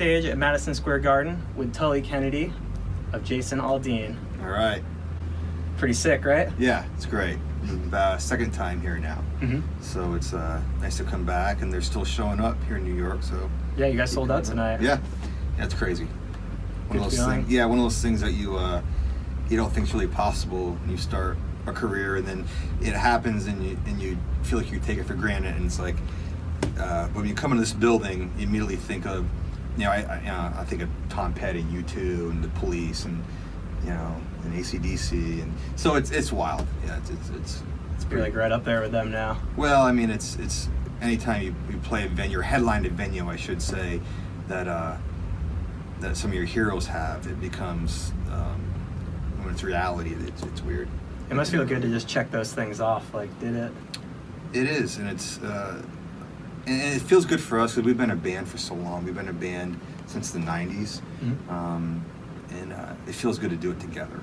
backstage at Madison Square Garden with Tully Kennedy of Jason Aldean. All right. Pretty sick, right? Yeah, it's great. Second time here now. Mm-hmm. So it's nice to come back, and they're still showing up here in New York. So Yeah, you guys sold out tonight. yeah, that's crazy. One Good of those feeling. things. Yeah, one of those things that you don't think is really possible when you start a career, and then it happens, and you feel like you take it for granted, and it's like when you come into this building, you immediately think of, I think of Tom Petty, U2, and the Police, and and AC/DC, and so it's wild. Yeah, it's You're like right up there with them now. well, I mean, it's anytime you play a venue, or headline a venue, I should say, that some of your heroes have, it becomes when it's reality, it's weird. It must feel good to just check those things off. Like, did it? It is, and it's and it feels good for us because we've been a band for so long. We've been a band since the '90s, Mm-hmm. and it feels good to do it together.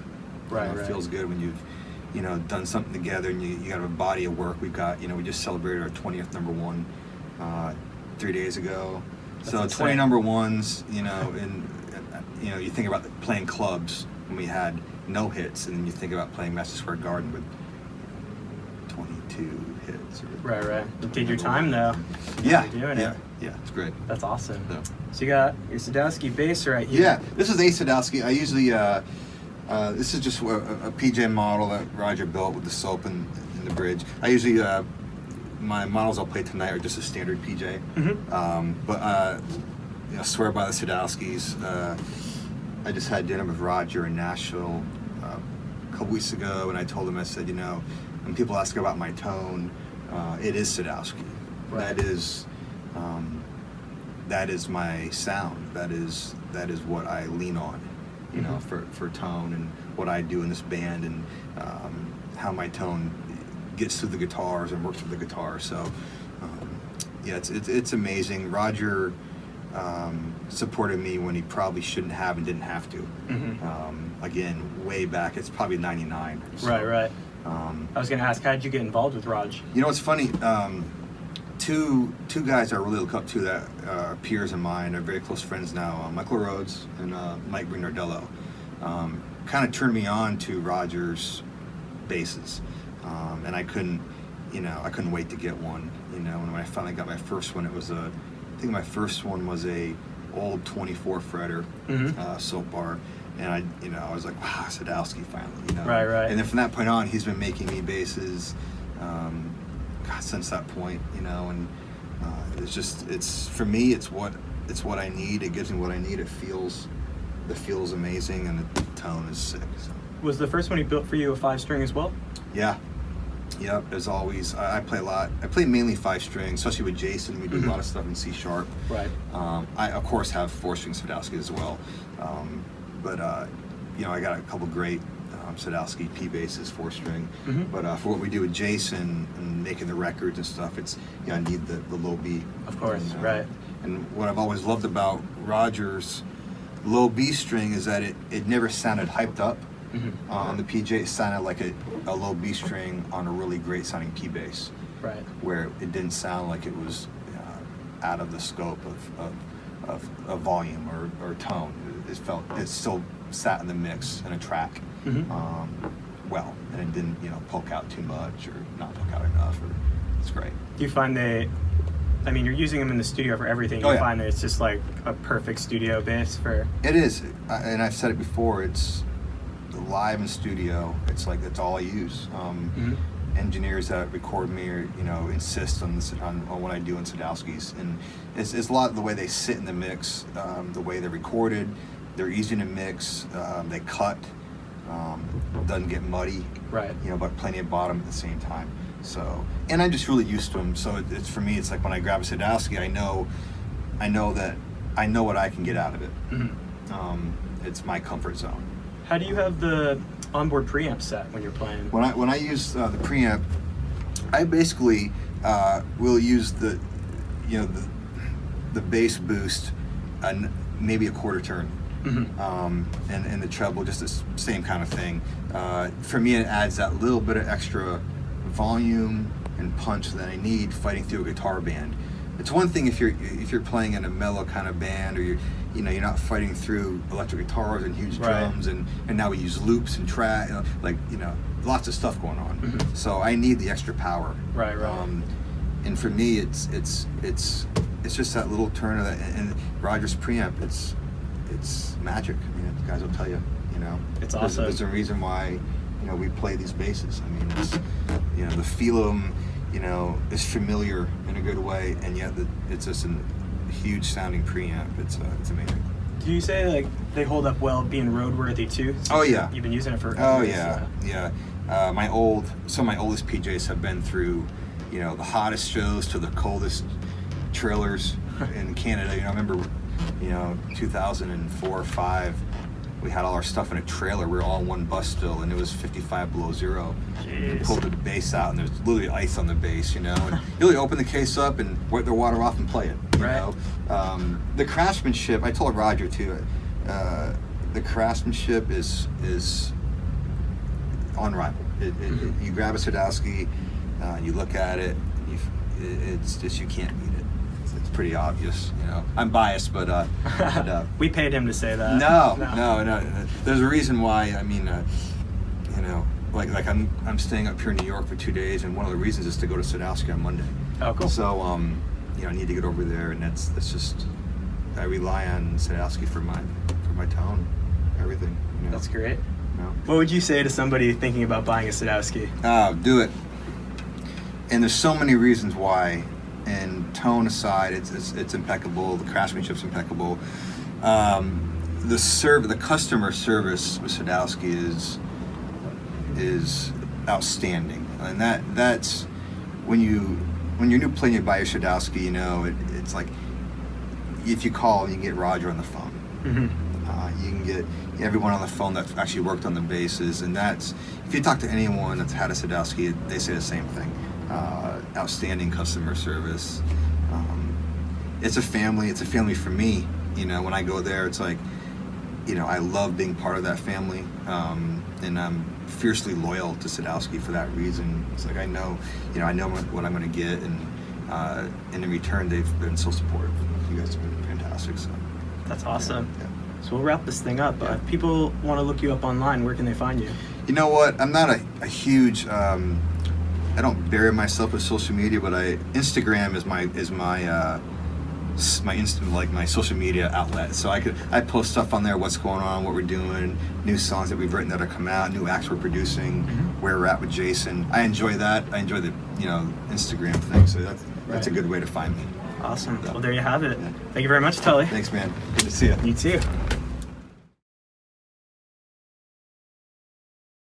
Right, It right. feels good when you've done something together, and you got a body of work. We've got we just celebrated our 20th number one 3 days ago. That's So insane. 20 number ones, and you think about playing clubs when we had no hits, and then you think about playing Madison Square Garden with 22 hits. Right. You did your time though. Yeah, You're doing yeah, it. yeah, it's great. That's awesome. Yeah. So you got your Sadowski bass right here. Yeah, this is a Sadowski. I usually, this is just a PJ model that Roger built with the soap in the bridge. I usually, my models I'll play tonight are just a standard PJ. Mm-hmm. But swear by the Sadowskis. I just had dinner with Roger in Nashville a couple weeks ago, and I told him, I said, when people ask about my tone, it is Sadowski. Right. That is my sound. That is what I lean on, for tone, and what I do in this band, and how my tone gets through the guitars and works with the guitar. So it's amazing. Roger supported me when he probably shouldn't have and didn't have to. Mm-hmm. Again, way back, it's probably '99. So, Right. I was gonna ask, how did you get involved with Raj? It's funny. Two guys I really look up to that are peers of mine, are very close friends now. Michael Rhodes and Mike Brinardello kind of turned me on to Roger's basses, and I couldn't wait to get one. When I finally got my first one, I think my first one was a old 24 fretter Mm-hmm. soap bar. And I was like, wow, Sadowski finally, Right. And then from that point on, he's been making me basses, since that point, and it's for me, it's what I need. It gives me what I need. It feels amazing, and the tone is sick. So. Was the first one he built for you a 5-string as well? Yeah. Yep. As always, I play a lot. I play mainly 5-string, especially with Jason. We do a lot of stuff in C sharp. Right. I of course have 4-string Sadowski as well. But I got a couple great Sadowski P basses, 4-string. Mm-hmm. But for what we do with Jason and making the records and stuff, it's I need the low B. Of course, And, right. And what I've always loved about Roger's low B string is that it never sounded hyped up. Mm-hmm. On the PJ, it sounded like a low B string on a really great sounding P bass, Right. where it didn't sound like it was out of the scope of volume or tone. It still sat in the mix in a track Mm-hmm. well, and it didn't poke out too much or not poke out enough. It's great. Do you find you're using them in the studio for everything. Oh, You yeah. find that it's just like a perfect studio bass for. It is, and I've said it before. It's live in studio. It's like that's all I use. Mm-hmm. Engineers that record me or insist on what I do in Sadowski's, and it's a lot of the way they sit in the mix, the way they're recorded. They're easy to mix. They cut. Doesn't get muddy. Right. But plenty of bottom at the same time. So, and I'm just really used to them. So it's for me. It's like when I grab a Sadowski, I know that I know what I can get out of it. Mm-hmm. It's my comfort zone. How do you have the onboard preamp set when you're playing? When I use the preamp, I basically will use the bass boost, maybe a quarter turn. Mm-hmm. And the treble, just the same kind of thing. For me, it adds that little bit of extra volume and punch that I need fighting through a guitar band. it's one thing if you're playing in a mellow kind of band, or you're not fighting through electric guitars and huge Right. drums, and now we use loops and track, lots of stuff going on. Mhm. So I need the extra power. Right. And for me, it's just that little turn of that, and Roger's preamp. It's magic. I mean, the guys will tell you. It's There's- awesome. There's a reason why we play these basses. I mean, it's, the feel of them, is familiar in a good way, and yet it's just a huge sounding preamp. It's amazing. Do you say like they hold up well, being roadworthy too? Since Oh, yeah. You've been using it for. Oh years, yeah. My oldest PJs have been through, the hottest shows to the coldest trailers in Canada. I remember, 2004 or 5, we had all our stuff in a trailer. We were all in one bus still, and it was 55 below zero. We Jeez. pulled the bass out, and there's literally ice on the bass, And you really open the case up and wipe the water off and play it. Right. The craftsmanship. I told Roger too. The craftsmanship is unrivaled. You grab a Sadowski, you look at it, it's just, you can't beat it. It's pretty obvious. I'm biased, but We paid him to say that. no. There's a reason why. I mean, like I'm staying up here in New York for 2 days, and one of the reasons is to go to Sadowski on Monday. Oh, cool. So I need to get over there, and that's just, I rely on Sadowski for my tone, everything. That's great. You know? What would you say to somebody thinking about buying a Sadowski? Do it. And there's so many reasons why. And tone aside, it's impeccable. The craftsmanship's impeccable. The customer service with Sadowski is outstanding, and that's when you're new playing, you buy your Sadowski. It's like if you call, you can get Roger on the phone. Mm-hmm. You can get everyone on the phone that's actually worked on the basses, and that's, if you talk to anyone that's had a Sadowski, they say the same thing. Outstanding customer service. It's a family. It's a family for me. When I go there, it's like, I love being part of that family, and I'm fiercely loyal to Sadowski for that reason. It's like I know what I'm going to get, and in return, they've been so supportive. You guys have been fantastic. So That's awesome. yeah. So we'll wrap this thing up. Yeah. If people want to look you up online, where can they find you? You know what? I'm not a huge. I don't bury myself with social media, but Instagram is my social media outlet. So I post stuff on there, what's going on, what we're doing, new songs that we've written that are come out, new acts we're producing, where we're at with Jason. I enjoy that. I enjoy the Instagram thing. So that's a good way to find me. Awesome. Yeah. Well, there you have it. Yeah. Thank you very much, Tully. Thanks, man. Good to see you. You too.